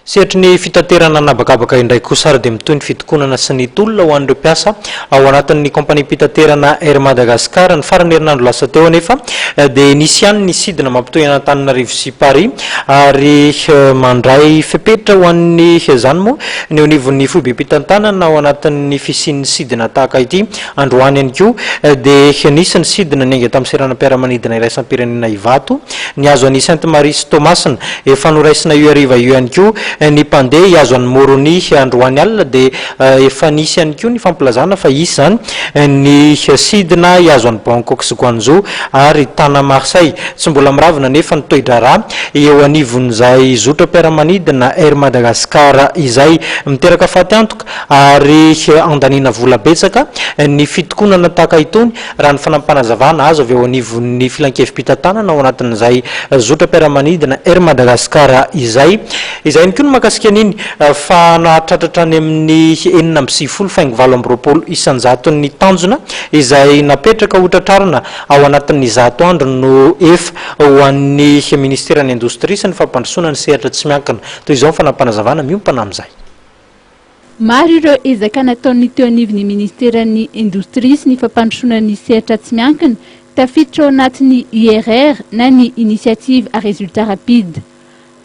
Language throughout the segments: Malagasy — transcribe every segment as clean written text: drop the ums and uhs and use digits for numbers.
Sehatra ny fitaterana anabakabaka indray kosa ary dia mitoy ny fitokonana sy ny tolona ho an'ireo mpiasa ao anatin'ny kompania mpitaterana Air Madagascar ny farany herinandro lasa teo anefa dia nisy ihany ny sidina mampitoy Antananarivo sy Paris ary mandray fepetra ho an'ny zany moa ny anivon'ny foibe mpitantanana ao anatin'ny fisian'ny sidina tahaka ity androany ihany koa dia nisy ny sidina niainga tamin'ny seranam-piaramanidina iraisam-pirenena Ivato ny azo an'i Sainte Marie sy Thomasina efa noraisina io ariva io ihany koa ny mpandeha iazo an'ny Moroni androany alina dia efa nisy ihany koa ny fampilazana fa isy zany ny sidina iazo an'ny Bangkok sy Guangzhou ary tana Marseille tsy mbola miravina nefa ny toedrarà eo anivon'izay zotra-piaramanidina Air Madagascar izay miteraka faty-antoka ary andanina vola betsaka ny fitokonana tahaka itony raha ny fanampanazavana azo avy eo anivon'ny filankevim-pitantanana ao anatin'izay zotra-piaramanidina Air Madagascar izay ny koa makasika an'iny fa nahatratratra any amin'ny 9 faingo 7 isanjaton'ny tanjona izay napetraka hotratrarina ao anatin'ny 100 andro no efa ho an'ny ministeran'ny indostria sy ny fampandrosoana ny sehatra tsy miankina toy izao ny fanampanazavana miompana amin'izay. Maro ireo ezaka nataon'ny teo anivon'ny ministeran'ny indostria sy ny fampandrosoana ny sehatra tsy miankina tafiditra ao anatin'ny IRR na ny initiative à résultat rapide.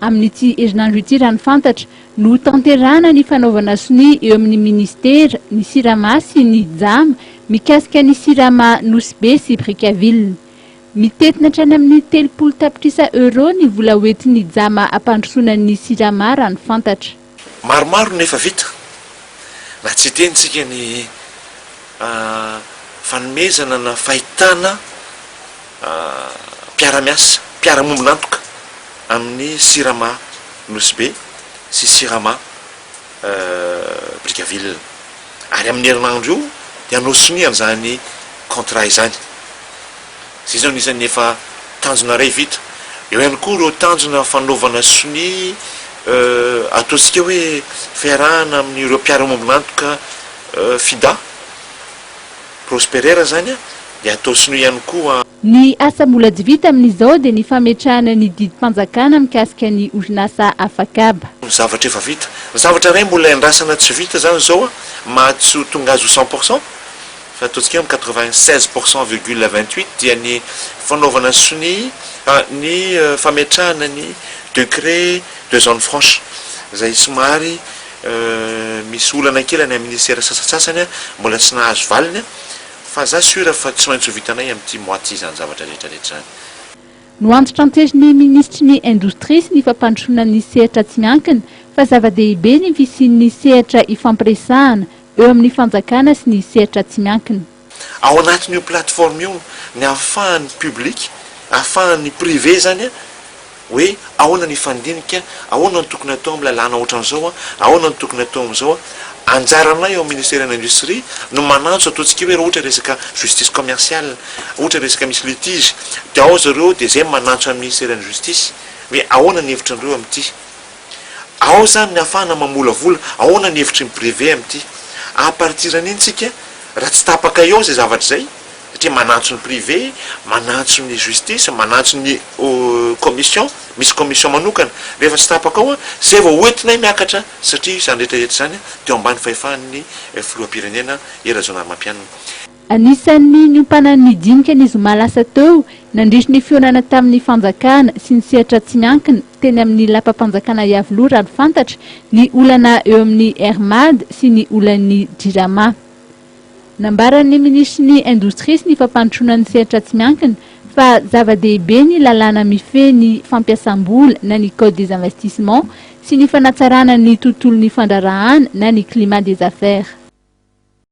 Amin'ity herinandro ity raha ny fantatra no tanterana ny fanaovana soni eo amin'ny ministera ny sirama sy ny jama mikasika ny sirama Nosy sy Brickaville. Mitetina hatrany amin'ny 30 tapitrisa euro ny vola hoentin'ny jama ampandrosoana ny sirama raha ny fantatra. Maromaro nefa vita na tsy tenitsika ny fanomezana na fahitana mpiara-miasa mpiara-mombonantoka amin'ny sirama Nosy sy sirama Brickaville ary amin'ny herinandro io dia anosoniana zany contrat izany zay zao nisan'ny efa tanjona ray vita eo ihany koa ireo tanjona fanaovana soni ataontsika hoe fiarahana amin'ireo mpiara-mombonantoka FIDA Prosperera zany dia atao soni ihany koa. Ny asa mbola tsy vita amin'izao dia ny fametrahana ny didim-panjakana mikasika ny orinasa Afakaba. Ny zavatra efa vita, ny zavatra ray mbola andrasana tsy vita zany zao mahatsy tonga azo 100%, fa ataontsika amin'ny 96,28 dia ny fanaovana soni ny fametrahana ny décret de zone franche zay somary misy olana kely any amin'ny ministera sasasasany mbola tsy nahazo valiny fa za sura fa tsy maintsy vitanay amin'ity moaty zany zavatra rehetrarehetra zany. No antitra anteziny ministry ny indostria sy ny fampandrosoana ny sehatra tsy miankina fa zava-dehibe ny fisian'ny sehatra ifampiresahana eo amin'ny fanjakana sy ny sehatra tsy miankina. Ao anatin'io plateforme io ny ahafahan'ny public ahafahan'ny privé zany hoe ahoana ny fandinika ahoana ny tokony atao amin'ny lalàna ohatran'izao ahoana ny tokony atao amin'izao anjaranay eo ministère de l'industrie no manantso ataontsika hoe ohatra resaka justice commerciale ohatra resaka misy litige dia ao zareo dia zay manantso amin'ny ministère de justice hoe ahoana ny hevitra andreo amin'ity ao zany ny ahafahana mamolavola ahoana ny hevitry ny privé amin'ity à partir an'iny tsika raha tsy tapaka eo zay zavatra zay satria manantso ny privé manantso ny justice manantso ny commission misy commission manokana rehefa tsy tapaka ao zay vao hoentinay miakatra satria izany rehetrarehetra zany teo ambany fahefan'ny filoham-pirenena Erazona Ramampianina. Anisan'ny niompanan'ny dinika ny zoma lasa teo nandrisy ny fionana tamin'ny fanjakana sy ny sehatra tsy miankina teny amin'ny lapam-panjakana Iavoloha raha ny fantatra ny olana eo amin'ny Hermad sy ny olan'ny Jirama. Nambaran'ny ministry ny indostria sy ny fampandrosoana ny sehatra tsy miankina fa zava-dehibe ny lalàna mifehy fampiasam-bola na ny code des investissements sy ny fanatsarana ny tontolon'ny fandrarahana na ny climat des affaires.